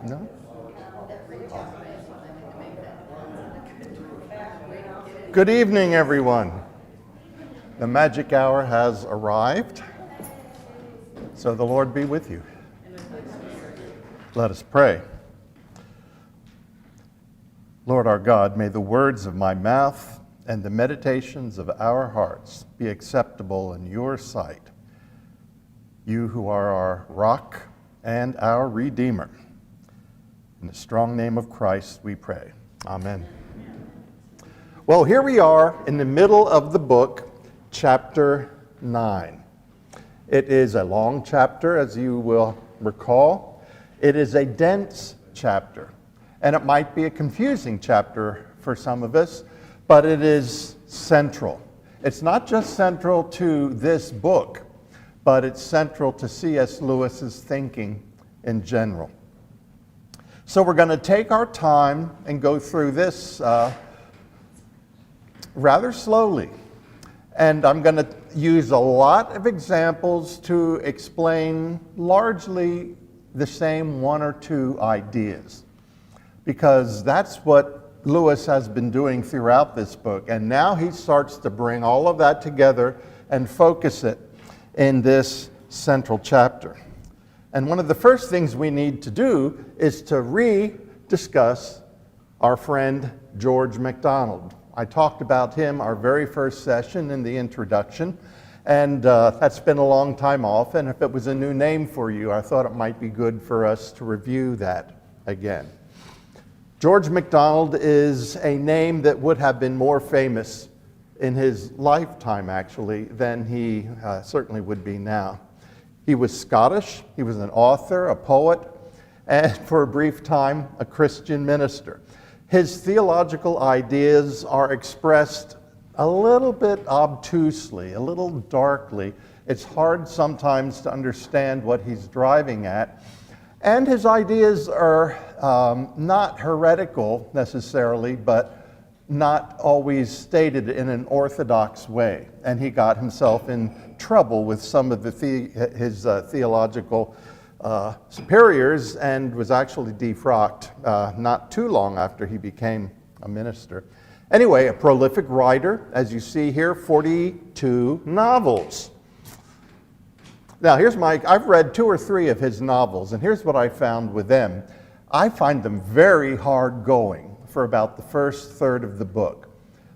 No? Good evening, everyone. The magic hour has arrived. So the Lord be with you. Let us pray. Lord our God, may the words of my mouth and the meditations of our hearts be acceptable in your sight, you who are our rock and our Redeemer. In the strong name of Christ we pray. Amen. Well, here we are in the middle of the book, chapter 9. It is a long chapter, as you will recall. It is a dense chapter, and it might be a confusing chapter for some of us, but it is central. It's not just central to this book, but it's central to C.S. Lewis's thinking in general. So we're going to take our time and go through this rather slowly. And I'm going to use a lot of examples to explain largely the same one or two ideas, because that's what Lewis has been doing throughout this book. And now he starts to bring all of that together and focus it in this central chapter. And one of the first things we need to do is to re-discuss our friend George MacDonald. I talked about him our very first session in the introduction, and that's been a long time off, and if it was a new name for you, I thought it might be good for us to review that again. George MacDonald is a name that would have been more famous in his lifetime, actually, than he certainly would be now. He was Scottish, he was an author, a poet, and for a brief time, a Christian minister. His theological ideas are expressed a little bit obtusely, a little darkly. It's hard sometimes to understand what he's driving at. And his ideas are not heretical necessarily, but not always stated in an orthodox way. And he got himself in trouble with some of his theological superiors and was actually defrocked not too long after he became a minister. Anyway, a prolific writer, as you see here, 42 novels. Now, I've read 2 or 3 of his novels, and here's what I found with them. I find them very hard going for about the first third of the book.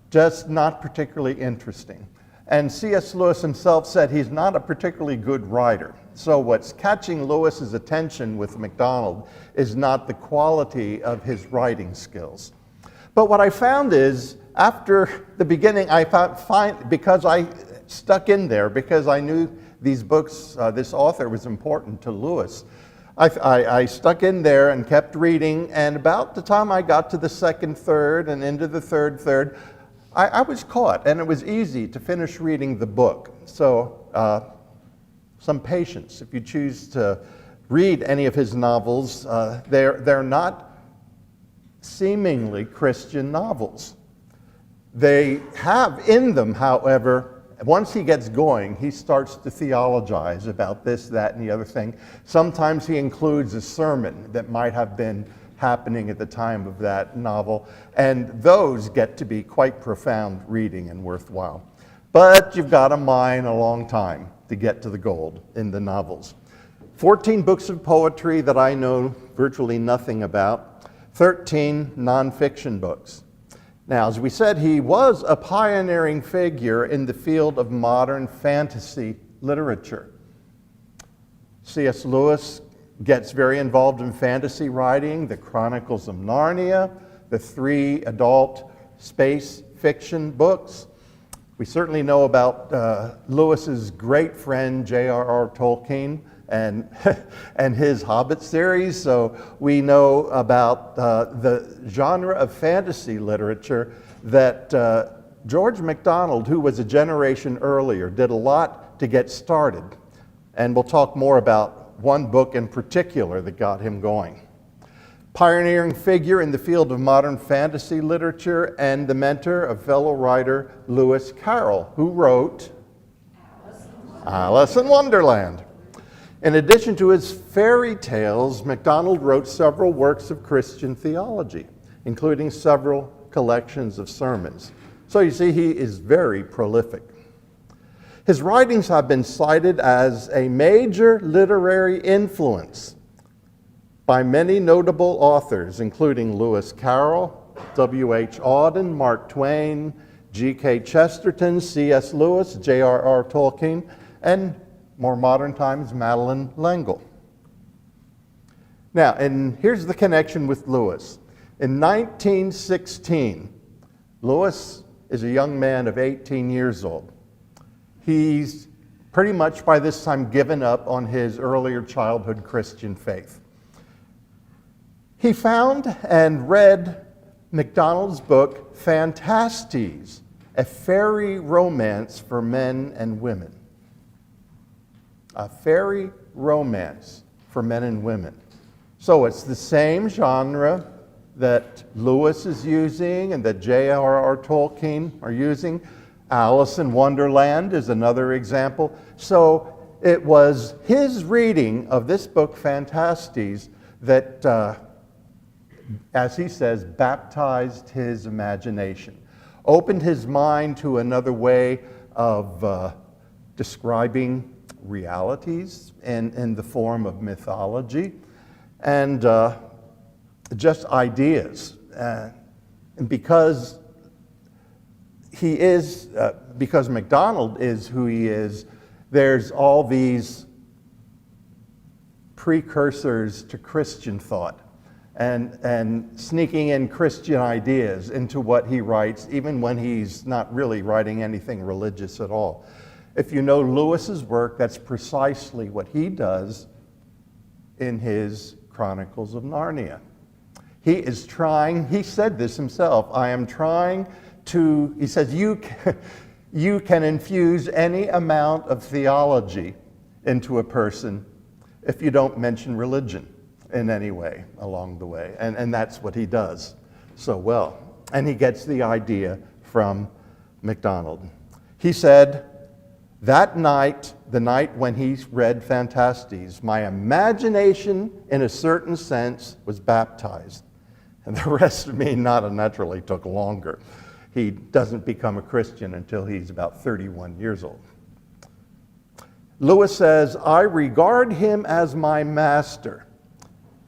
Just not particularly interesting. And C.S. Lewis himself said he's not a particularly good writer. So what's catching Lewis's attention with MacDonald is not the quality of his writing skills. But what I found is, after the beginning, because I stuck in there, because I knew these books, this author was important to Lewis, I stuck in there and kept reading, and about the time I got to the second third and into the third, I was caught, and it was easy to finish reading the book. So some patience if you choose to read any of his novels. They're not seemingly Christian novels. They have in them, however, once he gets going, he starts to theologize about this, that, and the other thing. Sometimes he includes a sermon that might have been happening at the time of that novel, and those get to be quite profound reading and worthwhile. But you've got to mine a long time to get to the gold in the novels. 14 books of poetry that I know virtually nothing about, 13 nonfiction books. Now, as we said, he was a pioneering figure in the field of modern fantasy literature. C.S. Lewis gets very involved in fantasy writing, the Chronicles of Narnia, the 3 adult space fiction books. We certainly know about Lewis's great friend, J.R.R. Tolkien, and his Hobbit series. So we know about the genre of fantasy literature that George MacDonald, who was a generation earlier, did a lot to get started. And we'll talk more about one book in particular that got him going. Pioneering figure in the field of modern fantasy literature and the mentor of fellow writer Lewis Carroll, who wrote Alice in Wonderland. In addition to his fairy tales, MacDonald wrote several works of Christian theology, including several collections of sermons. So you see, he is very prolific. His writings have been cited as a major literary influence by many notable authors, including Lewis Carroll, W.H. Auden, Mark Twain, G.K. Chesterton, C.S. Lewis, J.R.R. Tolkien, and more modern times, Madeleine L'Engle. Now, and here's the connection with Lewis. In 1916, Lewis is a young man of 18 years old. He's pretty much by this time given up on his earlier childhood Christian faith. He found and read MacDonald's book, Phantastes, a fairy romance for men and women. A fairy romance for men and women. So it's the same genre that Lewis is using and that J.R.R. Tolkien are using. Alice in Wonderland is another example. So it was his reading of this book, Phantastes, that, as he says, baptized his imagination, opened his mind to another way of describing realities in the form of mythology and just ideas. And because he is, because MacDonald is who he is, there's all these precursors to Christian thought and sneaking in Christian ideas into what he writes, even when he's not really writing anything religious at all. If you know Lewis's work, that's precisely what he does in his Chronicles of Narnia. He is trying, he said this himself, I am trying to, he says, you can infuse any amount of theology into a person if you don't mention religion in any way along the way. And that's what he does so well. And he gets the idea from MacDonald. He said, that night, the night when he read Phantastes, my imagination, in a certain sense, was baptized. And the rest of me not naturally took longer. He doesn't become a Christian until he's about 31 years old. Lewis says, I regard him as my master.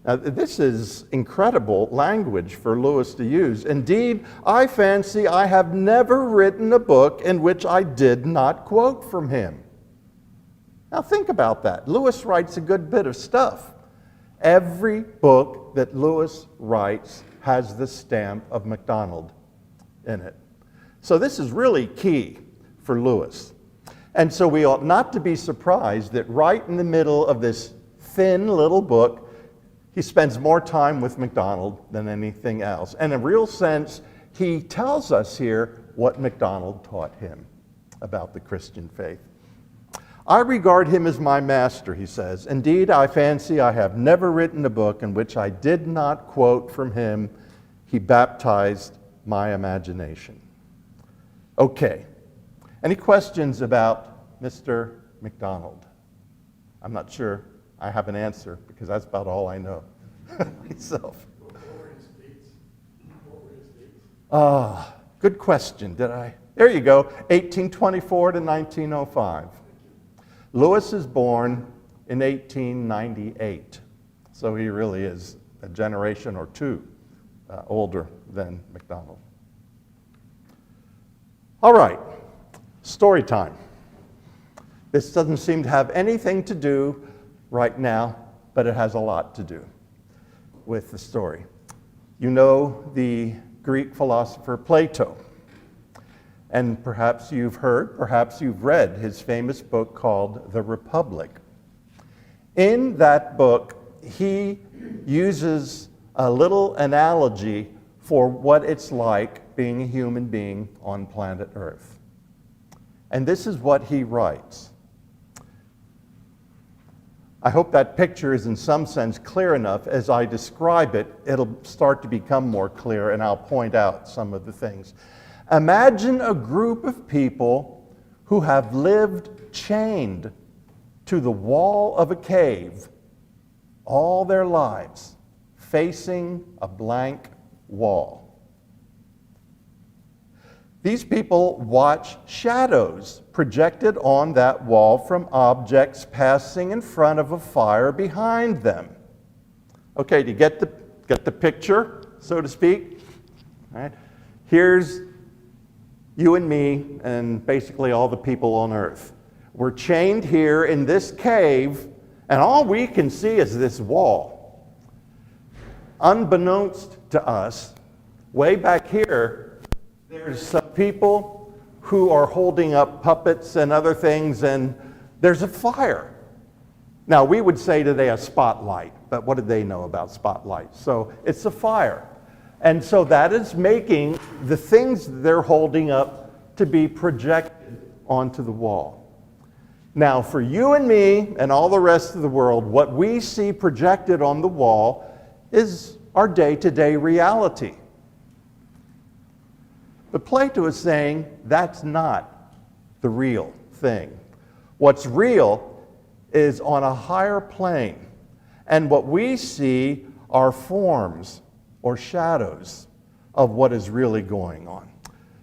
Now, this is incredible language for Lewis to use. Indeed, I fancy I have never written a book in which I did not quote from him. Now, think about that. Lewis writes a good bit of stuff. Every book that Lewis writes has the stamp of MacDonald in it. So this is really key for Lewis. And so we ought not to be surprised that right in the middle of this thin little book, he spends more time with MacDonald than anything else. And in a real sense, he tells us here what MacDonald taught him about the Christian faith. I regard him as my master, he says. Indeed, I fancy I have never written a book in which I did not quote from him. He baptized my imagination. Okay. Any questions about Mr. MacDonald? I'm not sure I have an answer because that's about all I know myself. What were his dates? Good question. There you go. 1824 to 1905. Lewis is born in 1898, so he really is a generation or two older than MacDonald. All right, story time. This doesn't seem to have anything to do right now, but it has a lot to do with the story. You know the Greek philosopher Plato, and perhaps you've heard, perhaps you've read his famous book called The Republic. In that book, he uses a little analogy for what it's like being a human being on planet Earth. And this is what he writes. I hope that picture is in some sense clear enough. As I describe it, it'll start to become more clear, and I'll point out some of the things. Imagine a group of people who have lived chained to the wall of a cave all their lives, facing a blank wall. These people watch shadows projected on that wall from objects passing in front of a fire behind them. Okay, do you get the picture, so to speak? All right. Here's you and me and basically all the people on Earth. We're chained here in this cave, and all we can see is this wall. Unbeknownst to us, way back here, there's some people who are holding up puppets and other things, and there's a fire. Now, we would say today a spotlight, but what do they know about spotlights? So it's a fire. And so that is making the things they're holding up to be projected onto the wall. Now, for you and me and all the rest of the world, what we see projected on the wall is our day-to-day reality. But Plato is saying that's not the real thing. What's real is on a higher plane. And what we see are forms or shadows of what is really going on.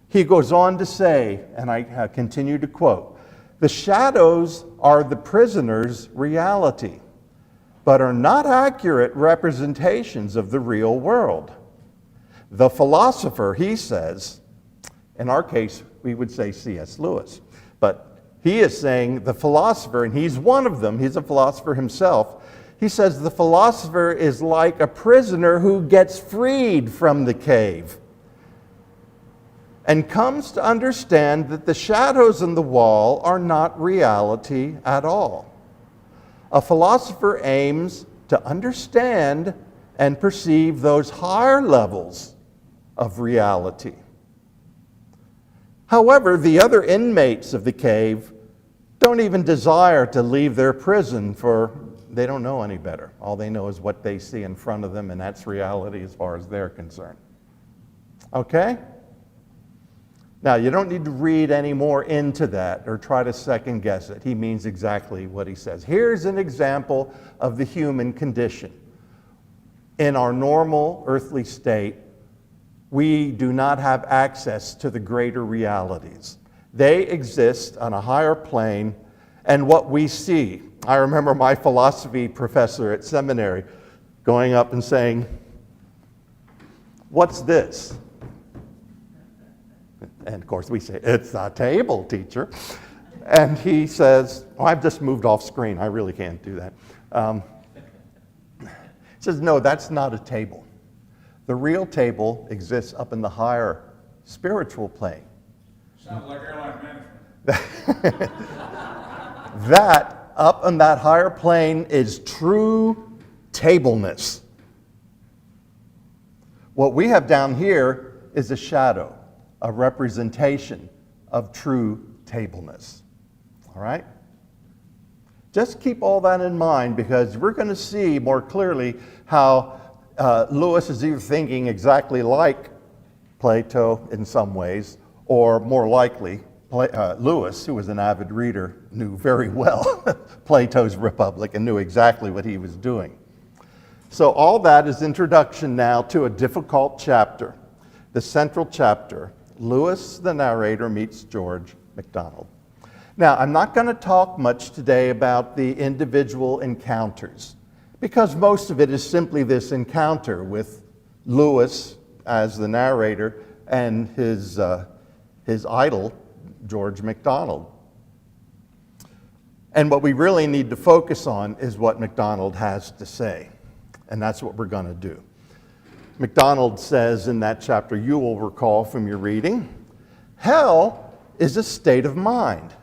He goes on to say, and I continue to quote, the shadows are the prisoner's reality, but are not accurate representations of the real world. The philosopher, he says, In our case, we would say C.S. Lewis. But he is saying the philosopher, and he's one of them, he's a philosopher himself. He says the philosopher is like a prisoner who gets freed from the cave and comes to understand that the shadows on the wall are not reality at all. A philosopher aims to understand and perceive those higher levels of reality. However, the other inmates of the cave don't even desire to leave their prison, for they don't know any better. All they know is what they see in front of them, and that's reality as far as they're concerned. Okay? Now, you don't need to read any more into that or try to second guess it. He means exactly what he says. Here's an example of the human condition. In our normal earthly state, we do not have access to the greater realities. They exist on a higher plane, and what we see. I remember my philosophy professor at seminary going up and saying, "What's this?" And of course we say, "It's a table, teacher." And he says, "Oh, I've just moved off screen. I really can't do that." He says, "No, that's not a table. The real table exists up in the higher spiritual plane." Sounds like airline management. That, up on that higher plane, is true tableness. What we have down here is a shadow, a representation of true tableness. All right? Just keep all that in mind, because we're going to see more clearly how Lewis is either thinking exactly like Plato in some ways, or more likely, Lewis, who was an avid reader, knew very well Plato's Republic and knew exactly what he was doing. So all that is introduction now to a difficult chapter, the central chapter. Lewis, the narrator, meets George MacDonald. Now, I'm not going to talk much today about the individual encounters, because most of it is simply this encounter with Lewis as the narrator and his idol, George MacDonald. And what we really need to focus on is what MacDonald has to say, and that's what we're going to do. MacDonald says in that chapter, you will recall from your reading, hell is a state of mind.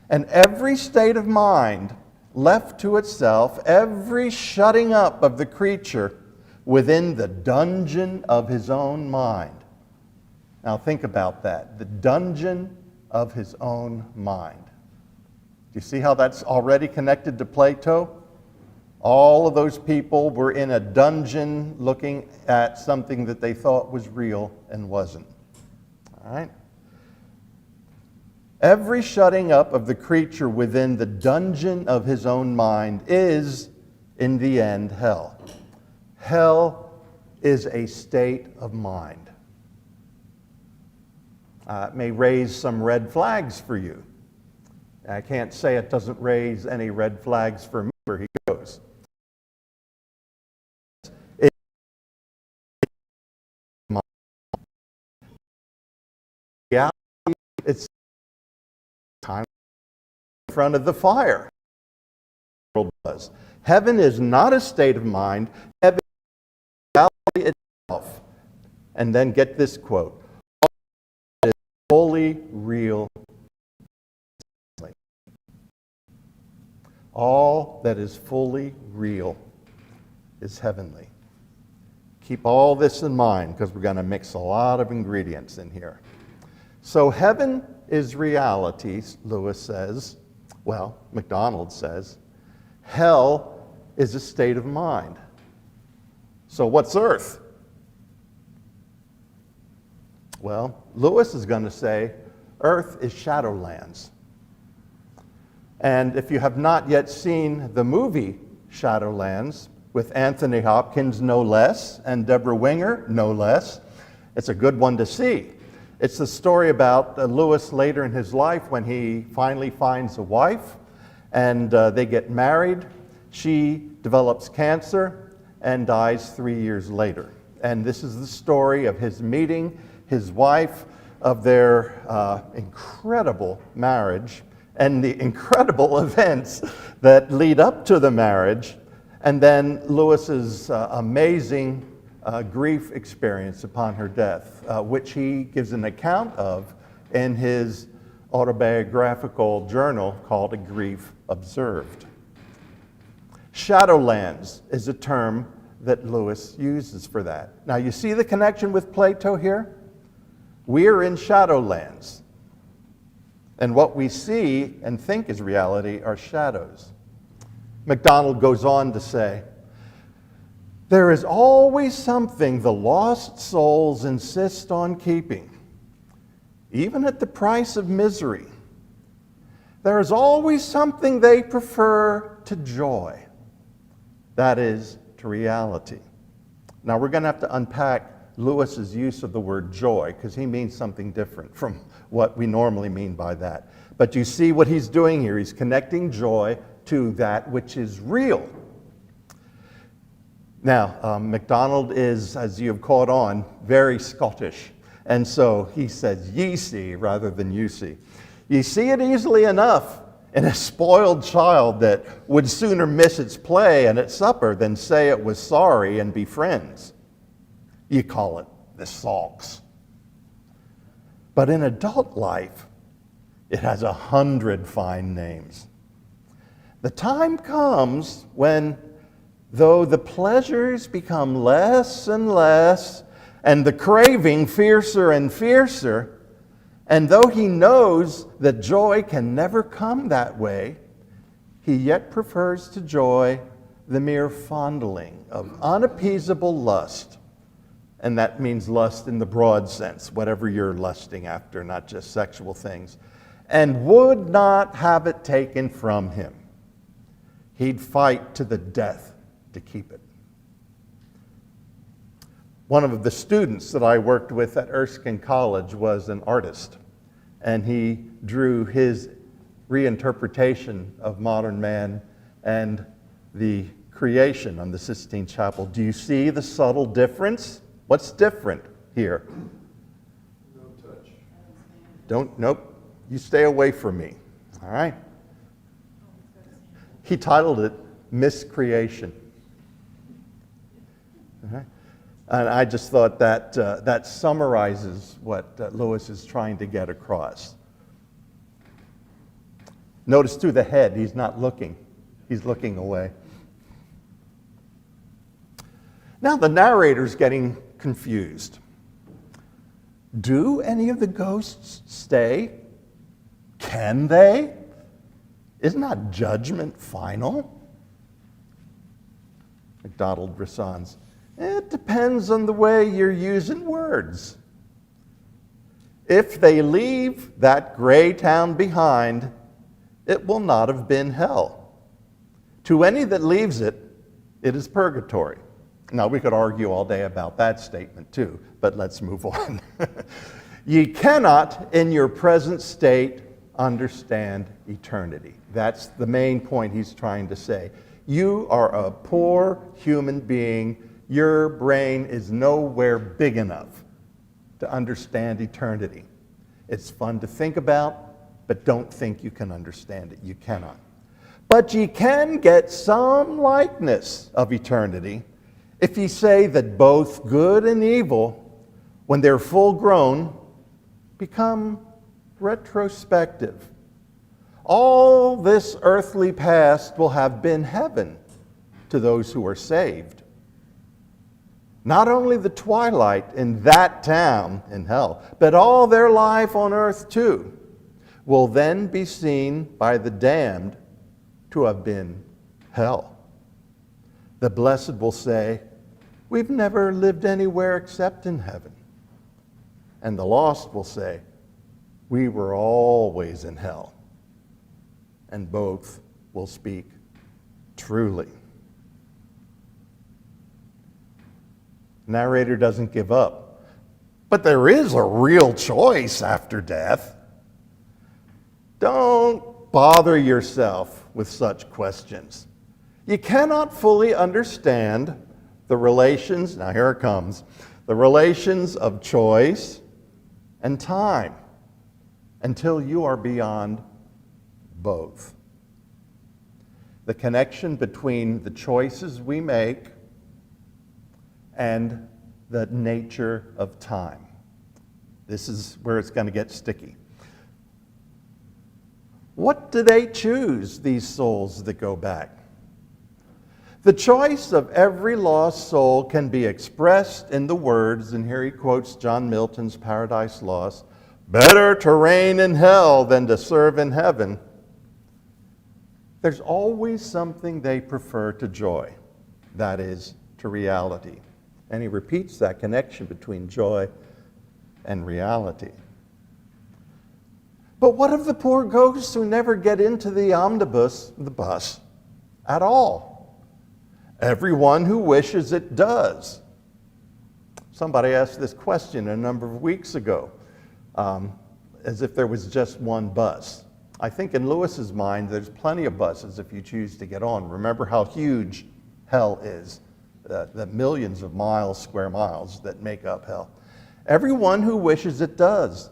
And every state of mind left to itself, every shutting up of the creature within the dungeon of his own mind. Now think about that, the dungeon of his own mind. Do you see how that's already connected to Plato? All of those people were in a dungeon looking at something that they thought was real and wasn't. All right? Every shutting up of the creature within the dungeon of his own mind is, in the end, hell. Hell is a state of mind. It may raise some red flags for you. I can't say it doesn't raise any red flags for me where he goes. It's time in front of the fire. Heaven is not a state of mind. Heaven is reality itself. And then get this quote. All that is fully real. All that is fully real is heavenly. Keep all this in mind, because we're going to mix a lot of ingredients in here. So heaven is reality, Lewis says. Well, MacDonald says. Hell is a state of mind. So what's earth? Well, Lewis is going to say earth is Shadowlands. And if you have not yet seen the movie Shadowlands, with Anthony Hopkins no less, and Deborah Winger no less, it's a good one to see. It's the story about Lewis later in his life when he finally finds a wife, and they get married. She develops cancer and dies 3 years later. And this is the story of his meeting his wife of their incredible marriage and the incredible events that lead up to the marriage, and then Lewis's amazing grief experience upon her death, which he gives an account of in his autobiographical journal called A Grief Observed. Shadowlands is a term that Lewis uses for that. Now, you see the connection with Plato here? We're in shadowlands. And what we see and think is reality are shadows. MacDonald goes on to say, there is always something the lost souls insist on keeping, even at the price of misery. There is always something they prefer to joy, that is, to reality. Now, we're going to have to unpack Lewis's use of the word joy, because he means something different from what we normally mean by that. But you see what he's doing here. He's connecting joy to that which is real. Now, MacDonald is, as you have caught on, very Scottish. And so he says ye see rather than you see. You see it easily enough in a spoiled child that would sooner miss its play and its supper than say it was sorry and be friends. You call it the sulks. But in adult life, it has 100 fine names. The time comes when, though the pleasures become less and less, and the craving fiercer and fiercer, and though he knows that joy can never come that way, he yet prefers to joy the mere fondling of unappeasable lust. And that means lust in the broad sense, whatever you're lusting after, not just sexual things, and would not have it taken from him. He'd fight to the death to keep it. One of the students that I worked with at Erskine College was an artist, and he drew his reinterpretation of modern man and the creation on the Sistine Chapel. Do you see the subtle difference? What's different here? No touch. Nope, you stay away from me, all right? He titled it Miscreation. All right? And I just thought that that summarizes what Lewis is trying to get across. Notice through the head, he's not looking. He's looking away. Now the narrator's getting confused. Do any of the ghosts stay? Can they? Isn't not judgment final? MacDonald responds, it depends on the way you're using words. If they leave that gray town behind, it will not have been hell. To any that leaves it, it is purgatory. Now, we could argue all day about that statement too, but let's move on. Ye cannot, in your present state, understand eternity. That's the main point he's trying to say. You are a poor human being. Your brain is nowhere big enough to understand eternity. It's fun to think about, but don't think you can understand it. You cannot. But ye can get some likeness of eternity if ye say that both good and evil, when they're full grown, become retrospective. All this earthly past will have been heaven to those who are saved. Not only the twilight in that town in hell, but all their life on earth too, will then be seen by the damned to have been hell. The blessed will say, we've never lived anywhere except in heaven. And the lost will say, we were always in hell. And both will speak truly. Narrator doesn't give up. But there is a real choice after death. Don't bother yourself with such questions. You cannot fully understand the relations, now here it comes, the relations of choice, and time until you are beyond both. The connection between the choices we make and the nature of time. This is where it's going to get sticky. What do they choose, these souls that go back? The choice of every lost soul can be expressed in the words, and here he quotes John Milton's Paradise Lost, "Better to reign in hell than to serve in heaven." There's always something they prefer to joy, that is, to reality. And he repeats that connection between joy and reality. But what of the poor ghosts who never get into the omnibus, the bus, at all? Everyone who wishes it does. Somebody asked this question a number of weeks ago, as if there was just one bus. I think in Lewis's mind, there's plenty of buses if you choose to get on. Remember how huge hell is, the millions of miles, square miles that make up hell. Everyone who wishes it does.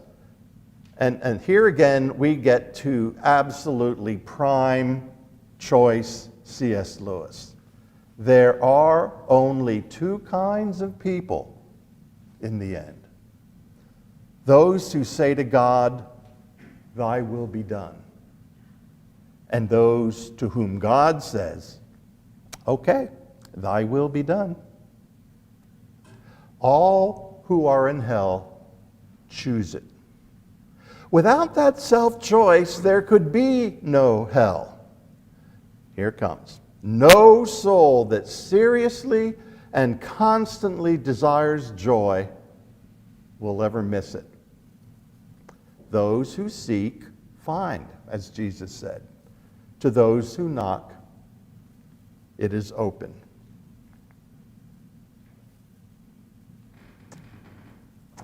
And here again, we get to absolutely prime choice C.S. Lewis. There are only two kinds of people in the end. Those who say to God, "Thy will be done." And those to whom God says, "Okay, thy will be done." All who are in hell choose it. Without that self-choice, there could be no hell. Here it comes. No soul that seriously and constantly desires joy will ever miss it. Those who seek, find, as Jesus said. To those who knock, it is open.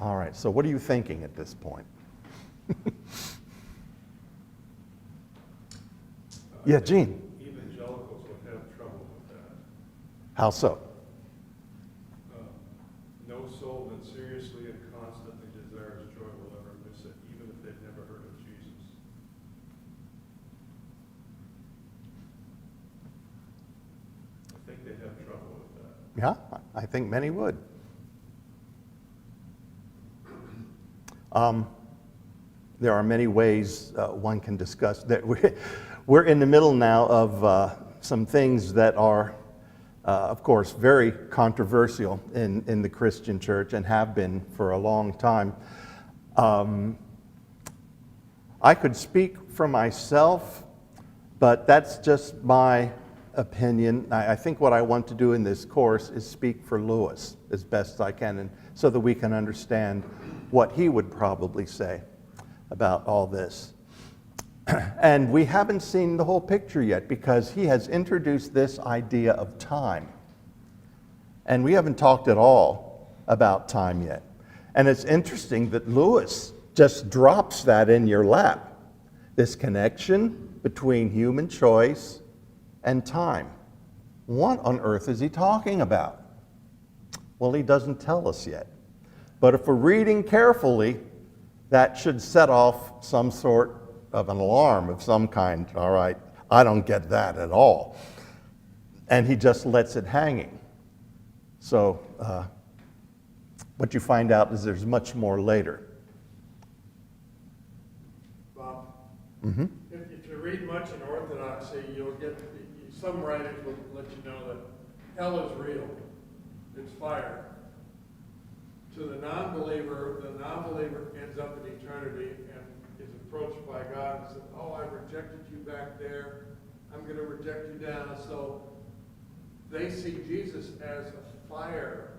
All right, so what are you thinking at this point? Yeah, Gene. Evangelicals would have trouble with that. How so? No soul that seriously and constantly desires joy will ever miss it, even if they've never heard of Jesus. I think they'd have trouble with that. Yeah, I think many would. There are many ways one can discuss that. We're in the middle now of some things that are, of course, very controversial in the Christian church and have been for a long time. I could speak for myself, but that's just my opinion. I think what I want to do in this course is speak for Lewis as best I can, and so that we can understand what he would probably say about all this. And we haven't seen the whole picture yet because he has introduced this idea of time. And we haven't talked at all about time yet. And it's interesting that Lewis just drops that in your lap, this connection between human choice and time. What on earth is he talking about? Well, he doesn't tell us yet. But if we're reading carefully, that should set off some sort of an alarm of some kind. All right, I don't get that at all. And he just lets it hanging. So what you find out is there's much more later. Bob, Mm-hmm. if you read much in Orthodoxy, you'll get, some writers will let you know that hell is real. It's fire. To the non-believer ends up in eternity and is approached by God and says, "Oh, I rejected you back there. I'm going to reject you down." So they see Jesus as a fire,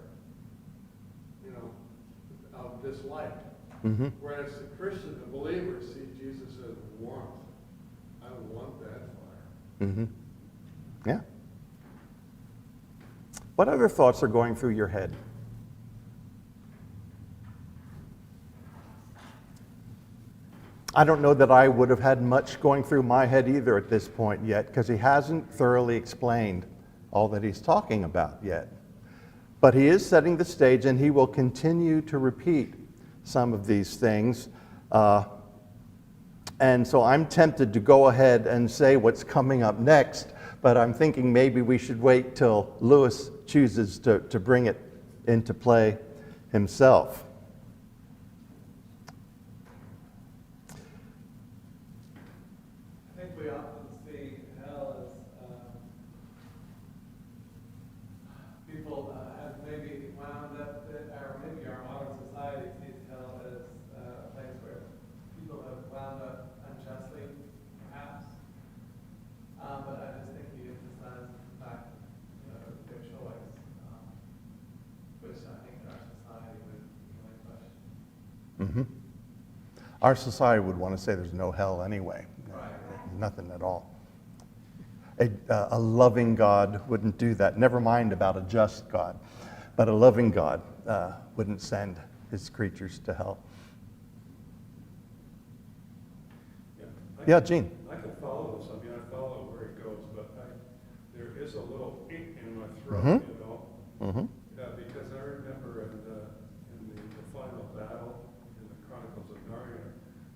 of this light. Mm-hmm. Whereas the Christian, the believer, see Jesus as warmth. I want that fire. Mm-hmm. Yeah. What other thoughts are going through your head? I don't know that I would have had much going through my head either at this point yet, because he hasn't thoroughly explained all that he's talking about yet. But he is setting the stage, and he will continue to repeat some of these things. And so I'm tempted to go ahead and say what's coming up next, but I'm thinking maybe we should wait till Lewis chooses to bring it into play himself. I think we often see hell as people have maybe wound up, or maybe our modern society sees hell as a place where people have wound up unjustly, perhaps. But I just think he emphasizes the fact that their choice, which I think our society would really question. Mm-hmm. Our society would want to say there's no hell anyway. Right. Nothing at all. A loving God wouldn't do that. Never mind about a just God. But a loving God wouldn't send his creatures to hell. Yeah, Gene. I can follow this. I mean, I follow where it goes, but there is a little ink in my throat, Mhm. you know? Mm-hmm. Because I remember in the final battle in the Chronicles of Narnia,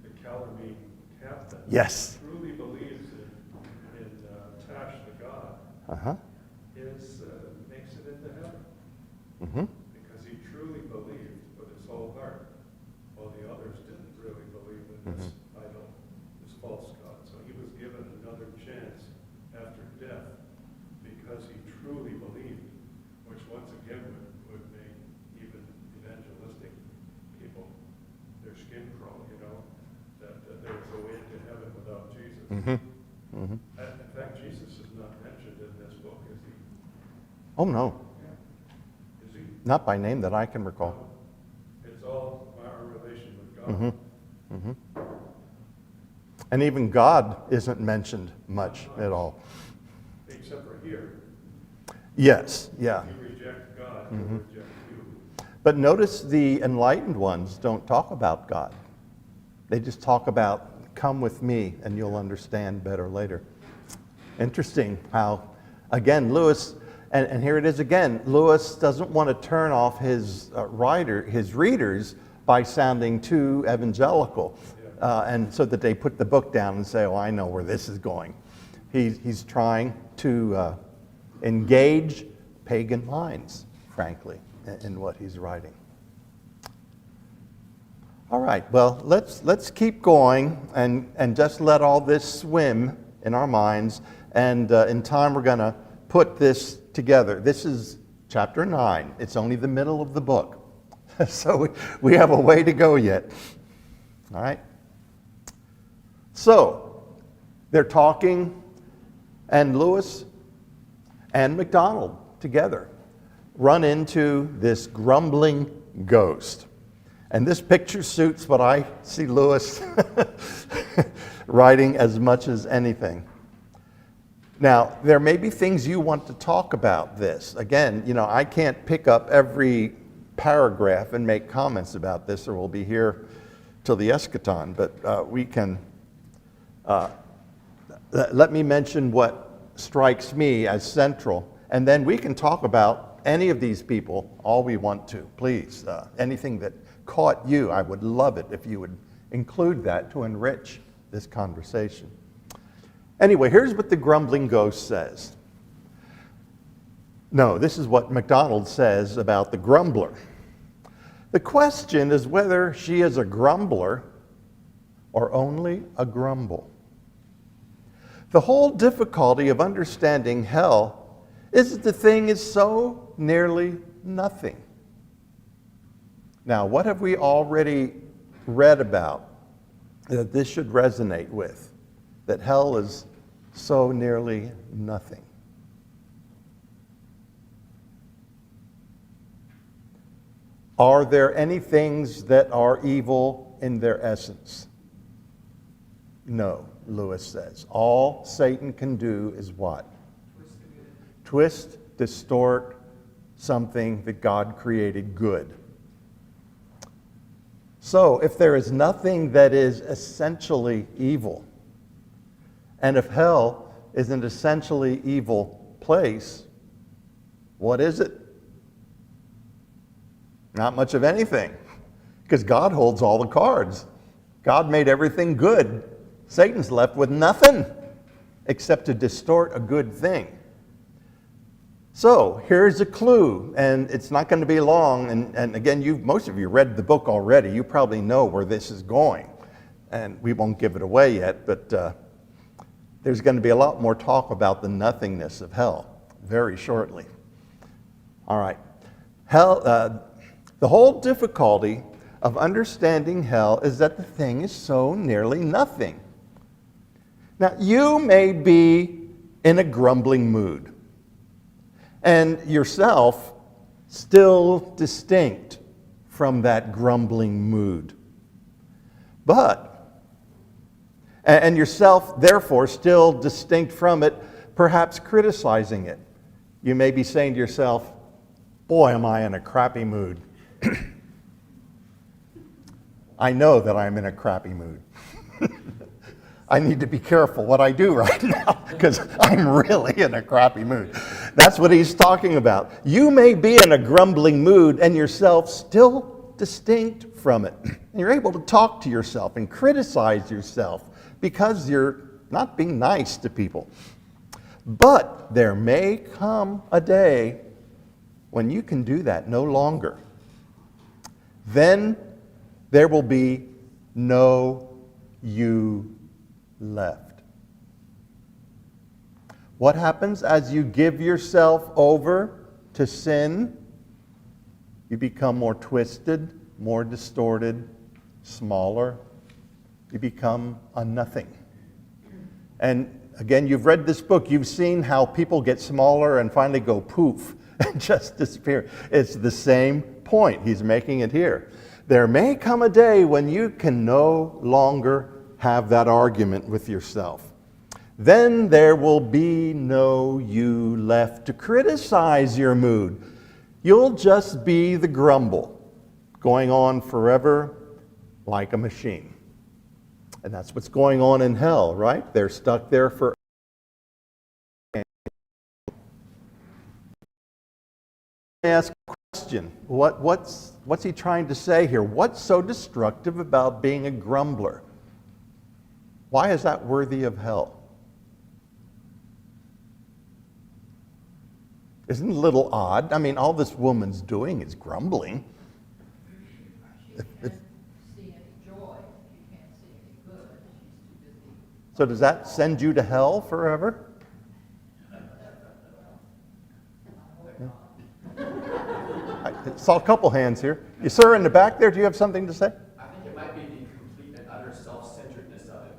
the Calamine captain Yes. truly believes in Tash the god, Uh-huh. makes it into heaven. Mm-hmm. Because he truly believed with his whole heart, while the others didn't really believe in this idol, this false god. So he was given another chance after death because he truly believed, which once again would make even evangelistic people, their skin crawl, you know, that there was a way to heaven without Jesus. Mm-hmm. Mm-hmm. In fact, Jesus is not mentioned in this book, is he? Oh, no. Is he? Not by name that I can recall. It's all our relation with God. Mm-hmm. Mm-hmm. And even God isn't mentioned much at all. Except for here. Yes, yeah. If you reject God, he'll reject you. But notice the enlightened ones don't talk about God. They just talk about, come with me and you'll understand better later. Interesting how, again, Lewis, and here it is again, Lewis doesn't want to turn off his readers by sounding too evangelical. And so that they put the book down and say, oh, I know where this is going. He's trying to engage pagan minds, frankly, in what he's writing. All right, well, let's keep going and just let all this swim in our minds. And in time, we're going to put this together. This is chapter 9. It's only the middle of the book. So we have a way to go yet. All right? So they're talking, and Lewis and MacDonald together run into this grumbling ghost. And this picture suits what I see Lewis writing as much as anything. Now, there may be things you want to talk about this. Again, you know, I can't pick up every paragraph and make comments about this, or we'll be here till the eschaton. But we can, let me mention what strikes me as central, and then we can talk about any of these people all we want to. Please, anything that caught you, I would love it if you would include that to enrich this conversation. Anyway, here's what the grumbling ghost says. No, this is what MacDonald says about the grumbler. The question is whether she is a grumbler or only a grumble. The whole difficulty of understanding hell is that the thing is so nearly nothing. Now, what have we already read about that this should resonate with? That hell is so nearly nothing. Are there any things that are evil in their essence? No, Lewis says. All Satan can do is what? Twist, distort something that God created good. So, if there is nothing that is essentially evil, and if hell is an essentially evil place, what is it? Not much of anything, because God holds all the cards. God made everything good. Satan's left with nothing except to distort a good thing. So here's a clue, and it's not going to be long. And again, most of you read the book already. You probably know where this is going. And we won't give it away yet, but there's going to be a lot more talk about the nothingness of hell very shortly. All right. Hell, the whole difficulty of understanding hell is that the thing is so nearly nothing. Now, you may be in a grumbling mood, and yourself still distinct from that grumbling mood. And yourself, therefore, still distinct from it, perhaps criticizing it. You may be saying to yourself, boy, am I in a crappy mood. I know that I'm in a crappy mood. I need to be careful what I do right now because I'm really in a crappy mood. That's what he's talking about. You may be in a grumbling mood and yourself still distinct from it. And you're able to talk to yourself and criticize yourself because you're not being nice to people. But there may come a day when you can do that no longer. Then there will be no you left. What happens as you give yourself over to sin? You become more twisted, more distorted, smaller. You become a nothing. And again, you've read this book. You've seen how people get smaller and finally go poof and just disappear. It's the same point. He's making it here. There may come a day when you can no longer have that argument with yourself. Then there will be no you left to criticize your mood. You'll just be the grumble, going on forever like a machine. And that's what's going on in hell, right? They're stuck there for. Ask a question. What's he trying to say here? What's so destructive about being a grumbler? Why is that worthy of hell? Isn't it a little odd? I mean, all this woman's doing is grumbling. She can't see any joy. She can't see any good. She's too busy. So does that send you to hell forever? I saw a couple hands here. You, sir, in the back there, do you have something to say? I think it might be the complete and utter self-centeredness of it.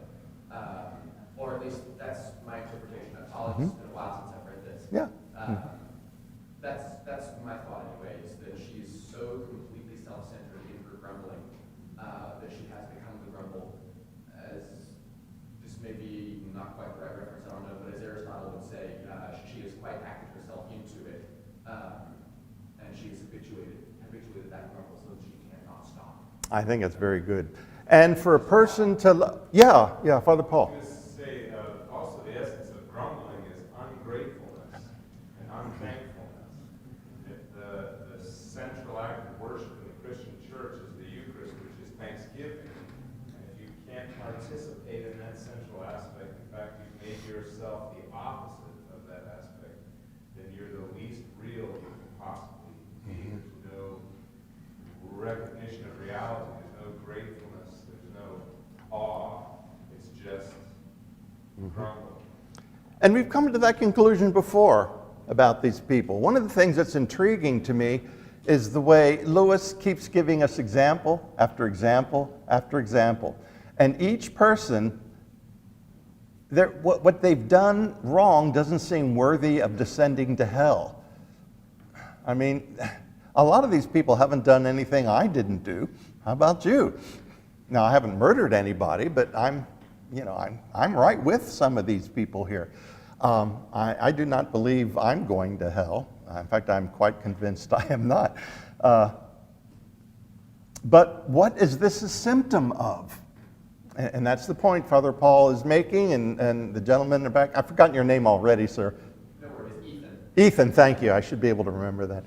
Or at least that's my interpretation. Apologies, it's been a while since I've read this. Yeah. That's my thought anyway, is that she's so completely self-centered in her grumbling that she has become the grumble. As this may be not quite the right reference, I don't know, but as Aristotle would say, she has quite acted herself into it. And she's habituated that grumble so that she cannot stop. I think it's very good. And for a person to, yeah, Father Paul. Just say, also the essence of grumbling is ungratefulness and unthankfulness. If the central act of worship in the Christian church is the Eucharist, which is thanksgiving, and if you can't participate in that central aspect, in fact, you've made yourself the opposite of that aspect, then you're the least real you can possibly be. There's no recognition of reality. There's no gratefulness. There's no awe. It's just grumbling. And we've come to that conclusion before about these people. One of the things that's intriguing to me is the way Lewis keeps giving us example after example after example. And each person, what they've done wrong doesn't seem worthy of descending to hell. I mean, a lot of these people haven't done anything I didn't do. How about you? Now, I haven't murdered anybody, but I'm right with some of these people here. I do not believe I'm going to hell. In fact, I'm quite convinced I am not. But what is this a symptom of? And that's the point Father Paul is making, and the gentleman in the back. I've forgotten your name already, sir. No worries, Ethan. Ethan, thank you. I should be able to remember that.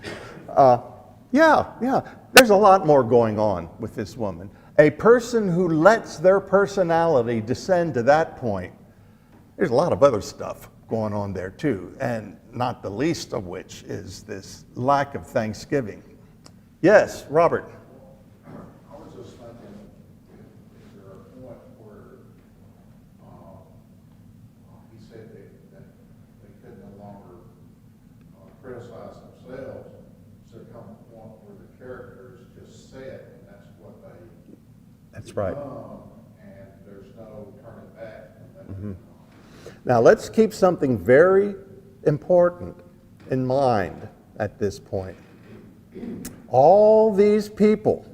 Yeah. there's a lot more going on with this woman. A person who lets their personality descend to that point, there's a lot of other stuff going on there too, and not the least of which is this lack of thanksgiving. Yes, Robert. I was just thinking, is there a point where he said that they could no longer criticize themselves, so there come a point where the character is just set, and that's what they That's right. become, and there's no turning back from that. Now let's keep something very important in mind at this point. All these people,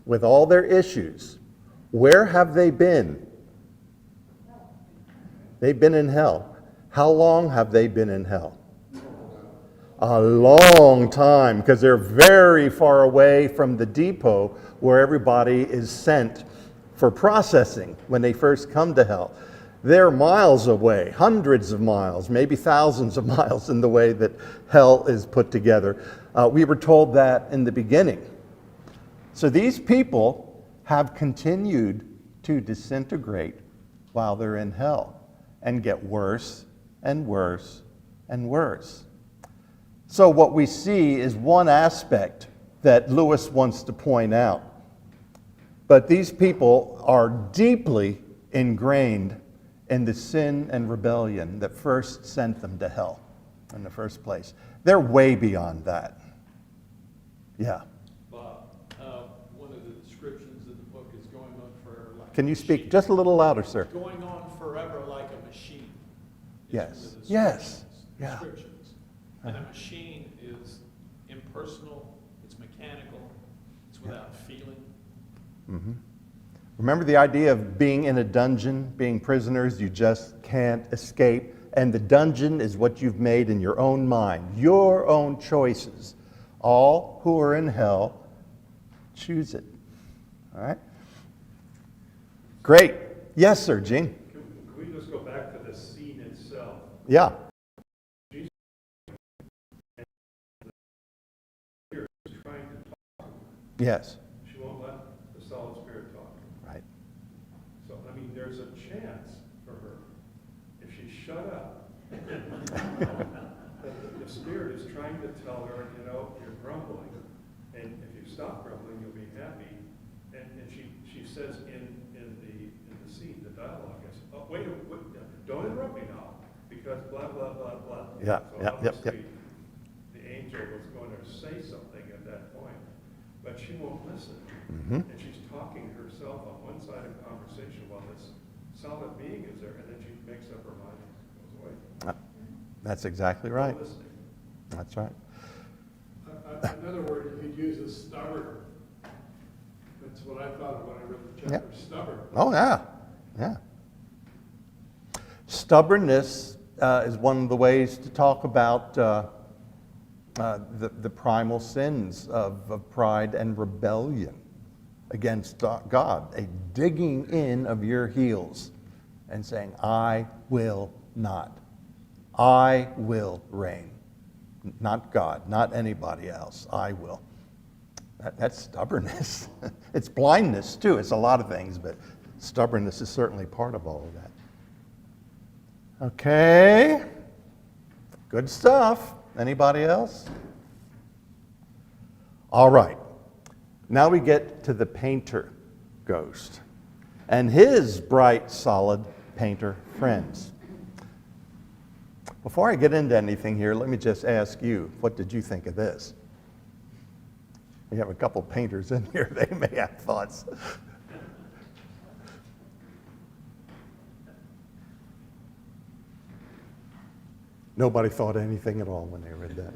with all their issues, where have they been? They've been in hell. How long have they been in hell? A long time, because they're very far away from the depot where everybody is sent for processing when they first come to hell. They're miles away, hundreds of miles, maybe thousands of miles in the way that hell is put together. We were told that in the beginning. So these people have continued to disintegrate while they're in hell and get worse and worse and worse. So what we see is one aspect that Lewis wants to point out. But these people are deeply ingrained in the sin and rebellion that first sent them to hell in the first place. They're way beyond that. Yeah. Bob, one of the descriptions in the book is going on forever like Can a you speak machine. just a little louder, sir? Going on forever like a machine. is Yes. one of the Yes. descriptions. Yeah. Descriptions. And a machine is impersonal, it's mechanical, it's without feeling. Mm-hmm. Remember the idea of being in a dungeon, being prisoners, you just can't escape. And the dungeon is what you've made in your own mind, your own choices. All who are in hell choose it. All right? Great. Yes, sir, Gene. Can we just go back to the scene itself? Yeah. Jesus here is trying to talk. Yes. She won't let the solid spirit talk. Right. So, I mean, there's a chance for her. If she shut up, the spirit is trying to tell her, you know, you're grumbling. And if you stop grumbling, you'll be happy. And she says in the scene, the dialogue is, oh, wait, don't interrupt me now, because blah, blah, blah, blah. Yeah, So yeah, yep, obviously, the angel was going to say something at that point, but she won't listen. Mm-hmm. And she's talking to herself on one side of conversation while this solid being is there, and then she makes up her mind and goes away. That's exactly right. No listening. That's right. Another word you could use is stubborn. That's what I thought of when I read the chapter, stubborn. Oh, yeah. Yeah. Stubbornness is one of the ways to talk about the primal sins of pride and rebellion against God. A digging in of your heels and saying, I will not. I will reign. Not God, not anybody else. I will. That's stubbornness. It's blindness, too. It's a lot of things, but stubbornness is certainly part of all of that. Okay. Good stuff. Anybody else? All right. Now we get to the painter ghost and his bright, solid painter friends. Before I get into anything here, let me just ask you, what did you think of this? We have a couple painters in here. They may have thoughts. Nobody thought anything at all when they read that.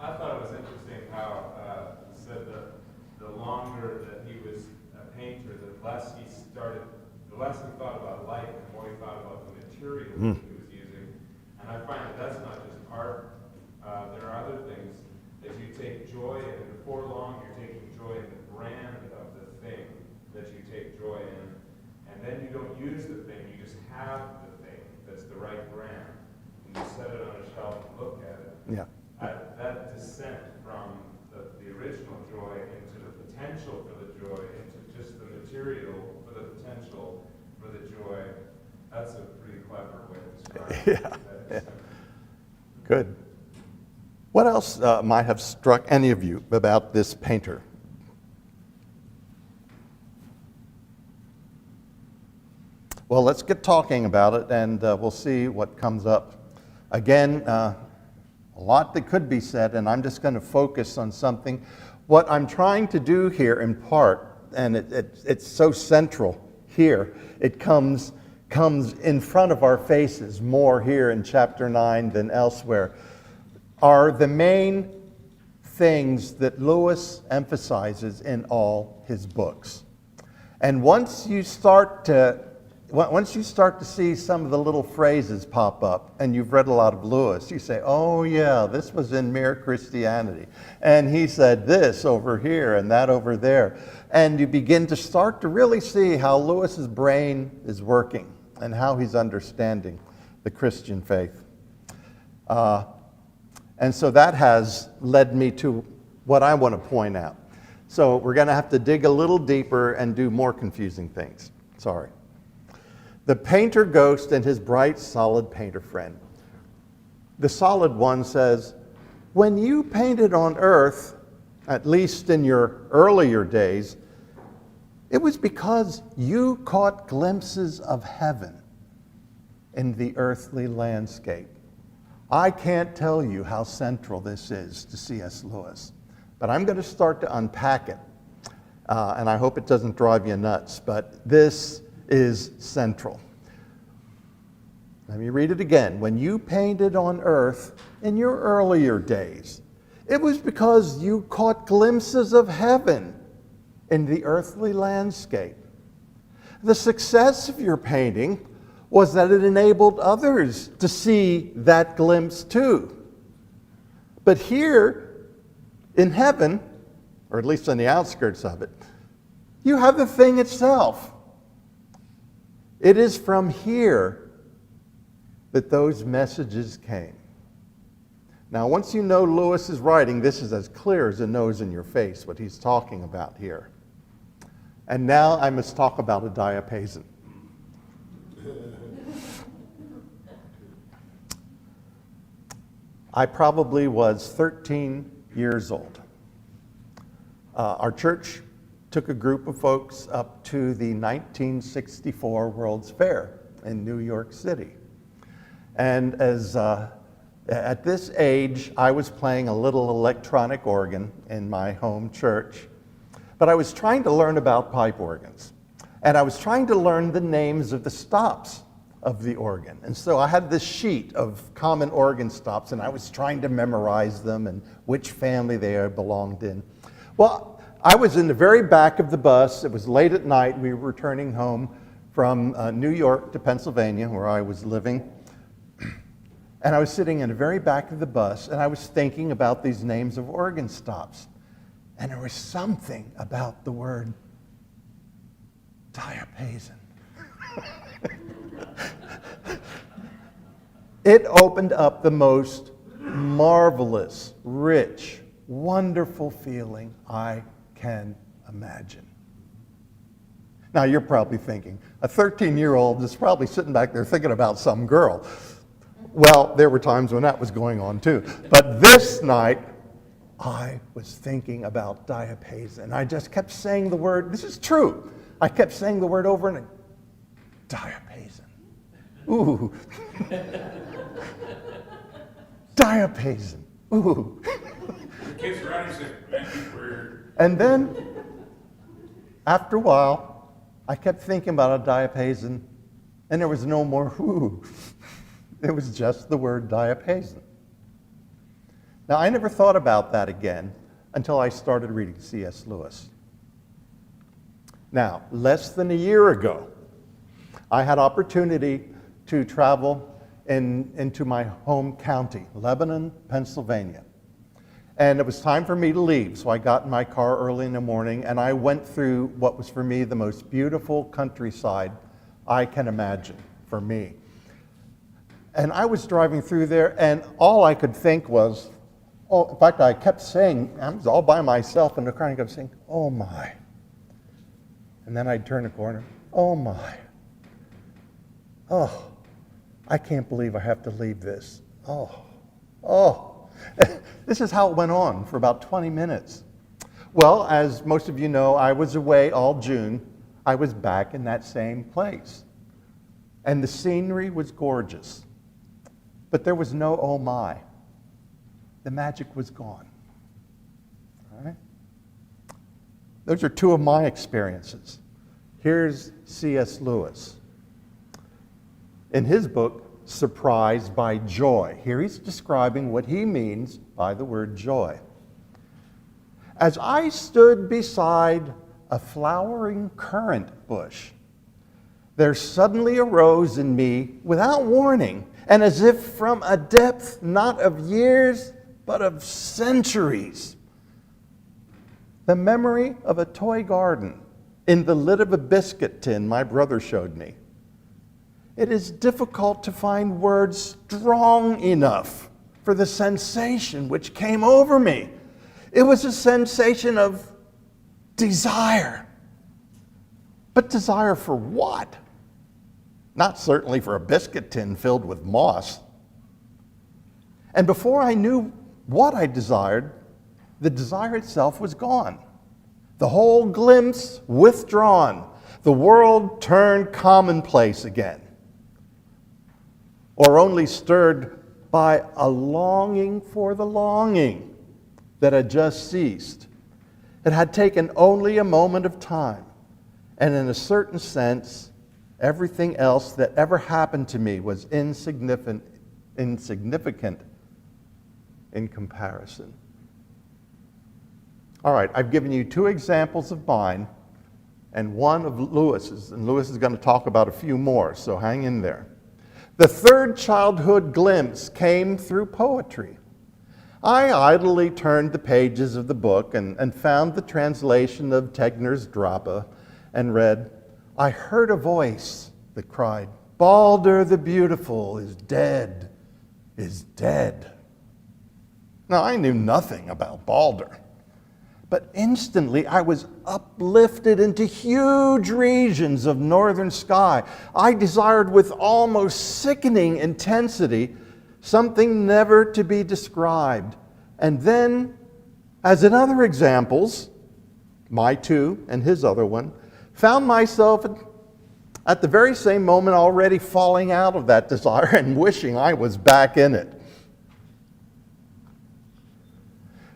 I thought it was interesting how he said that the longer that he was a painter, the less he thought about life, the more he thought about the materials he was using. And I find that that's not just art. There are other things that you take joy in. Before long, you're taking joy in the brand of the thing that you take joy in. And then you don't use the thing, you just have the thing that's the right brand. And you set it on a shelf and look at it. Yeah. That descent from the essential for the joy. That's a pretty clever way of describing it. Yeah. Good. What else might have struck any of you about this painter? Well, let's get talking about it, and we'll see what comes up. Again, a lot that could be said, and I'm just going to focus on something. What I'm trying to do here, in part, and it's so central here, it comes in front of our faces more here in chapter 9 than elsewhere, are the main things that Lewis emphasizes in all his books. And once you start to see some of the little phrases pop up, and you've read a lot of Lewis, you say, oh yeah, this was in Mere Christianity. And he said this over here and that over there. And you begin to start to really see how Lewis's brain is working and how he's understanding the Christian faith. And so that has led me to what I want to point out. So we're going to have to dig a little deeper and do more confusing things. Sorry. The painter ghost and his bright, solid painter friend. The solid one says, when you painted on earth, at least in your earlier days, it was because you caught glimpses of heaven in the earthly landscape. I can't tell you how central this is to C.S. Lewis, but I'm going to start to unpack it, and I hope it doesn't drive you nuts, but this is central. Let me read it again. When you painted on earth in your earlier days, it was because you caught glimpses of heaven in the earthly landscape. The success of your painting was that it enabled others to see that glimpse too. But here in heaven, or at least on the outskirts of it, you have the thing itself. It is from here that those messages came. Now, once you know Lewis's writing, this is as clear as a nose in your face, what he's talking about here. And now I must talk about a diapason. I probably was 13 years old. Our church took a group of folks up to the 1964 World's Fair in New York City. And at this age, I was playing a little electronic organ in my home church. But I was trying to learn about pipe organs. And I was trying to learn the names of the stops of the organ. And so I had this sheet of common organ stops, and I was trying to memorize them and which family they belonged in. Well, I was in the very back of the bus. It was late at night. We were returning home from New York to Pennsylvania, where I was living. And I was sitting in the very back of the bus, and I was thinking about these names of organ stops. And there was something about the word diapason. It opened up the most marvelous, rich, wonderful feeling I can imagine. Now, you're probably thinking, a 13-year-old is probably sitting back there thinking about some girl. Well, there were times when that was going on too. But this night, I was thinking about diapason. I just kept saying the word, this is true. I kept saying the word over and over, diapason. Ooh. Diapason. Ooh. The kids around you say, man, he's weird. And then, after a while, I kept thinking about a diapason, and there was no more ooh. It was just the word diapason. Now, I never thought about that again until I started reading C.S. Lewis. Now, less than a year ago, I had opportunity to travel into my home county, Lebanon, Pennsylvania. And it was time for me to leave, so I got in my car early in the morning, and I went through what was for me the most beautiful countryside I can imagine for me. And I was driving through there, and all I could think was, oh, in fact, I kept saying, I was all by myself in the car, and I kept saying, oh my. And then I'd turn the corner, Oh my. Oh, I can't believe I have to leave this. Oh. This is how it went on for about 20 minutes. Well, as most of you know, I was away all June. I was back in that same place. And the scenery was gorgeous. But there was no oh my. The magic was gone. All right? Those are two of my experiences. Here's C.S. Lewis. In his book, Surprised by Joy, here he's describing what he means by the word joy. As I stood beside a flowering currant bush, there suddenly arose in me, without warning, and as if from a depth not of years, but of centuries, the memory of a toy garden in the lid of a biscuit tin my brother showed me. It is difficult to find words strong enough for the sensation which came over me. It was a sensation of desire. But desire for what? Not certainly for a biscuit tin filled with moss. And before I knew what I desired, the desire itself was gone. The whole glimpse withdrawn. The world turned commonplace again. Or only stirred by a longing for the longing that had just ceased. It had taken only a moment of time, and in a certain sense, everything else that ever happened to me was insignificant in comparison. All right, I've given you two examples of mine and one of Lewis's, and Lewis is going to talk about a few more, so hang in there. The third childhood glimpse came through poetry. I idly turned the pages of the book and found the translation of Tegner's Drapa and read, I heard a voice that cried, Balder the Beautiful is dead, is dead. Now, I knew nothing about Balder, but instantly I was uplifted into huge regions of northern sky. I desired with almost sickening intensity something never to be described. And then, as in other examples, my two and his other one, found myself at the very same moment already falling out of that desire and wishing I was back in it.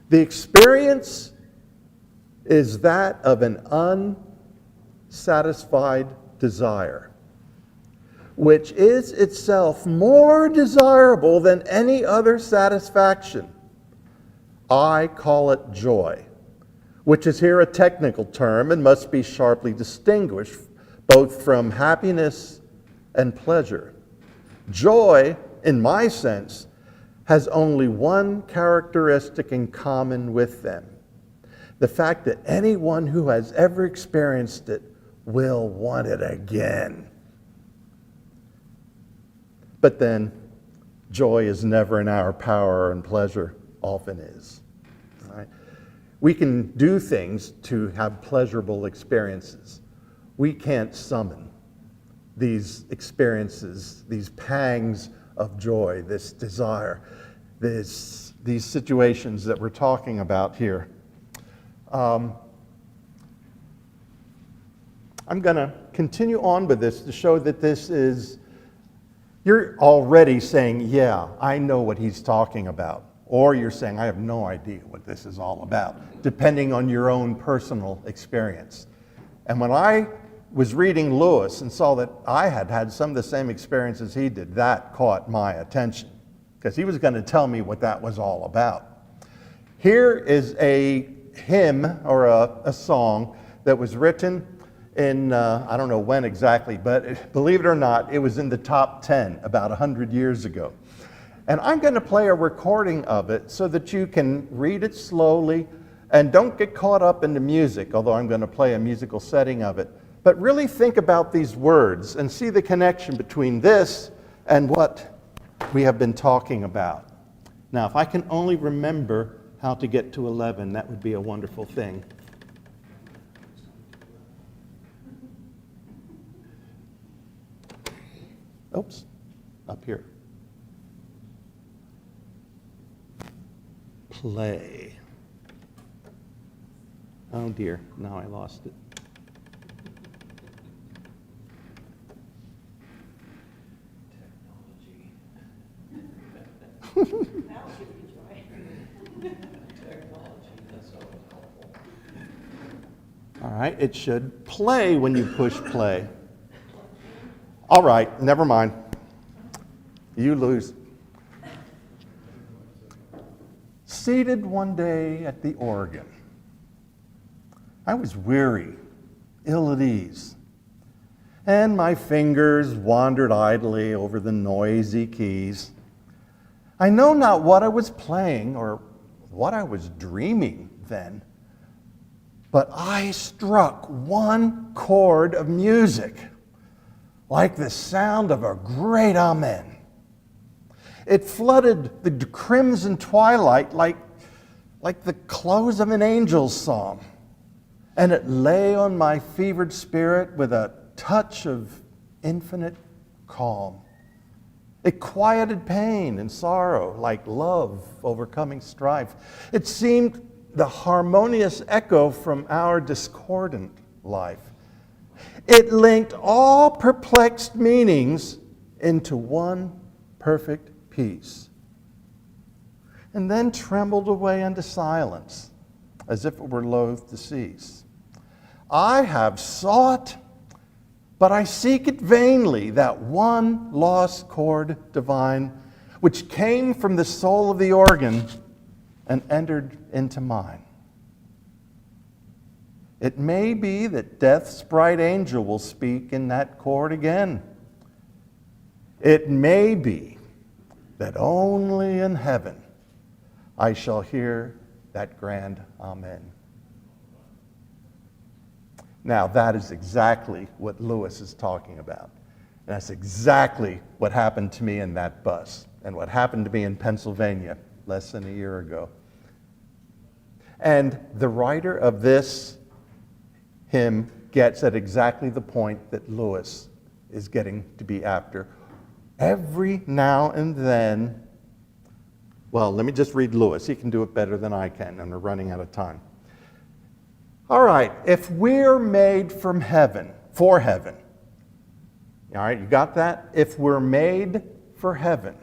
The experience is that of an unsatisfied desire, which is itself more desirable than any other satisfaction. I call it joy, which is here a technical term and must be sharply distinguished both from happiness and pleasure. Joy, in my sense, has only one characteristic in common with them: the fact that anyone who has ever experienced it will want it again. But then, joy is never in our power, and pleasure often is. Right? We can do things to have pleasurable experiences. We can't summon these experiences, these pangs of joy, this desire, these situations that we're talking about here. I'm going to continue on with this to show that this is, you're already saying, yeah, I know what he's talking about. Or you're saying, I have no idea what this is all about, depending on your own personal experience. And when I was reading Lewis and saw that I had had some of the same experiences he did, that caught my attention, because he was going to tell me what that was all about. Here is a hymn or a song that was written in, I don't know when exactly, but believe it or not, it was in the top 10 about 100 years ago. And I'm going to play a recording of it so that you can read it slowly and don't get caught up in the music, although I'm going to play a musical setting of it. But really think about these words and see the connection between this and what we have been talking about. Now, if I can only remember how to get to 11, that would be a wonderful thing. Oops, up here. Play. Oh dear, now I lost it. That'll give you joy. All right, it should play when you push play. All right, never mind. You lose. Seated one day at the organ, I was weary, ill at ease, and my fingers wandered idly over the noisy keys. I know not what I was playing or what I was dreaming then, but I struck one chord of music, like the sound of a great amen. It flooded the crimson twilight like the close of an angel's psalm, and it lay on my fevered spirit with a touch of infinite calm. It quieted pain and sorrow like love overcoming strife. It seemed the harmonious echo from our discordant life. It linked all perplexed meanings into one perfect peace, and then trembled away into silence as if it were loath to cease. I have sought, but I seek it vainly, that one lost chord divine, which came from the soul of the organ and entered into mine. It may be that death's bright angel will speak in that chord again. It may be that only in heaven I shall hear that grand amen. Now, that is exactly what Lewis is talking about. And that's exactly what happened to me in that bus and what happened to me in Pennsylvania less than a year ago. And the writer of this hymn gets at exactly the point that Lewis is getting to be after. Every now and then, well, let me just read Lewis. He can do it better than I can, and we're running out of time. All right, if we're made from heaven, for heaven, all right, you got that? If we're made for heaven,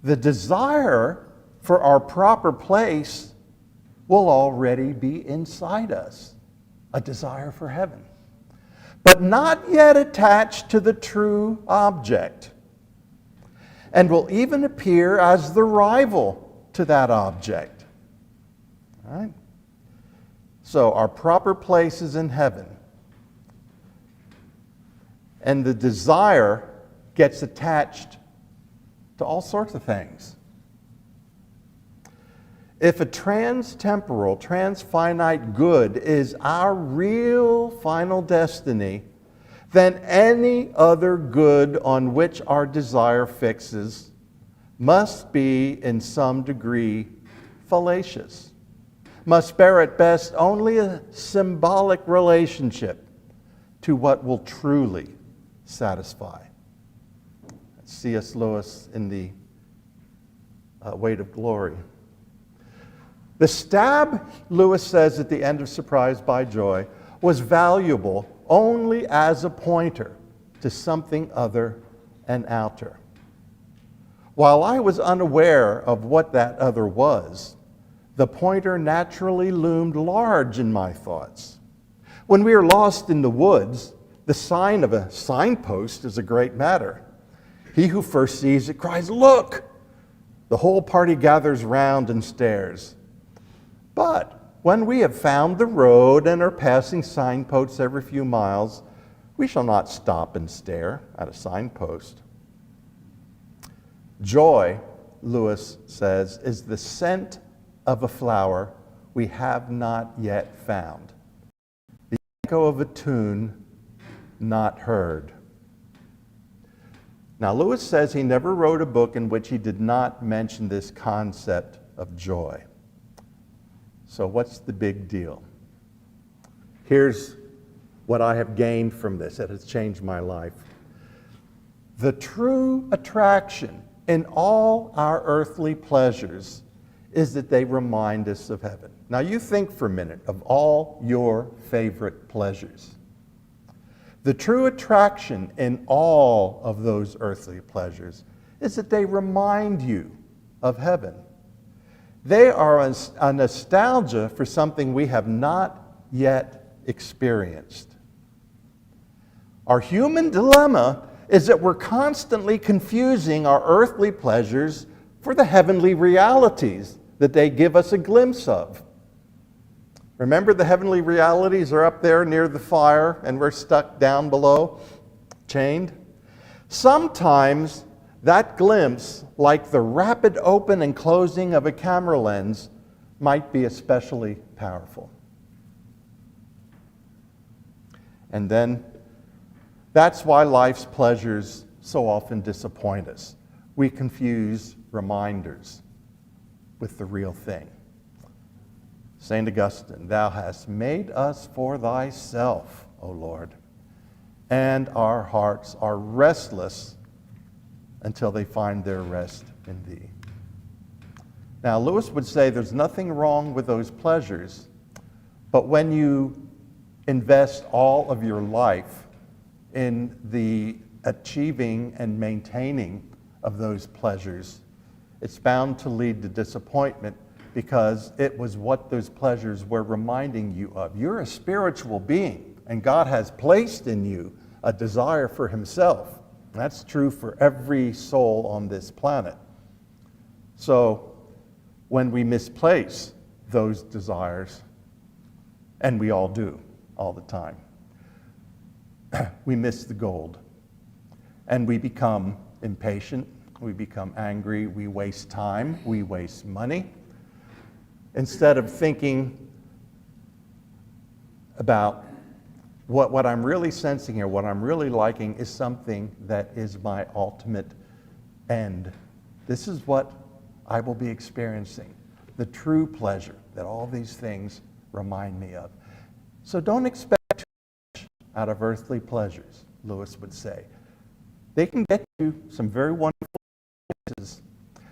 the desire for our proper place will already be inside us, a desire for heaven, but not yet attached to the true object, and will even appear as the rival to that object. All right? So our proper place is in heaven, and the desire gets attached to all sorts of things. If a trans-temporal, trans-finite good is our real final destiny, then any other good on which our desire fixes must be in some degree fallacious, must bear at best only a symbolic relationship to what will truly satisfy. C.S. Lewis in the Weight of Glory. The stab, Lewis says at the end of Surprised by Joy, was valuable only as a pointer to something other and outer. While I was unaware of what that other was, the pointer naturally loomed large in my thoughts. When we are lost in the woods, the sign of a signpost is a great matter. He who first sees it cries, "Look!" The whole party gathers round and stares. But when we have found the road and are passing signposts every few miles, we shall not stop and stare at a signpost. Joy, Lewis says, is the scent of a flower we have not yet found, the echo of a tune not heard. Now, Lewis says he never wrote a book in which he did not mention this concept of joy. So what's the big deal? Here's what I have gained from this. It has changed my life. The true attraction in all our earthly pleasures is that they remind us of heaven. Now you think for a minute of all your favorite pleasures. The true attraction in all of those earthly pleasures is that they remind you of heaven. They are a nostalgia for something we have not yet experienced. Our human dilemma is that we're constantly confusing our earthly pleasures for the heavenly realities that they give us a glimpse of. Remember, the heavenly realities are up there near the fire and we're stuck down below, chained? Sometimes that glimpse, like the rapid open and closing of a camera lens, might be especially powerful. And then that's why life's pleasures so often disappoint us. We confuse reminders with the real thing. St. Augustine, thou hast made us for thyself, O Lord, and our hearts are restless until they find their rest in thee. Now, Lewis would say there's nothing wrong with those pleasures, but when you invest all of your life in the achieving and maintaining of those pleasures, it's bound to lead to disappointment because it was what those pleasures were reminding you of. You're a spiritual being, and God has placed in you a desire for himself. That's true for every soul on this planet. So when we misplace those desires, and we all do all the time, we miss the gold. And we become impatient, we become angry, we waste time, we waste money. Instead of thinking about what I'm really sensing here, what I'm really liking is something that is my ultimate end. This is what I will be experiencing, the true pleasure that all these things remind me of. So don't expect too much out of earthly pleasures, Lewis would say. They can get you some very wonderful places.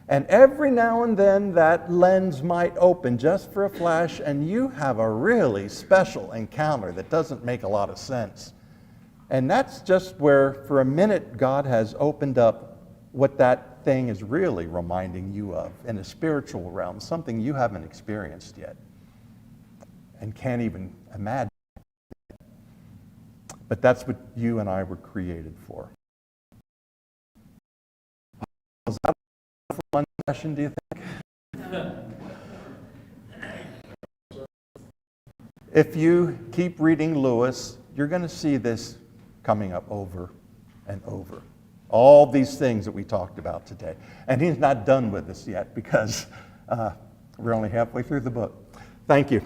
And every now and then that lens might open just for a flash and you have a really special encounter that doesn't make a lot of sense. And that's just where, for a minute, God has opened up what that thing is really reminding you of in a spiritual realm, something you haven't experienced yet and can't even imagine. But that's what you and I were created for. Was that a fun session, do you think? If you keep reading Lewis, you're going to see this coming up over and over. All these things that we talked about today. And he's not done with us yet because we're only halfway through the book. Thank you.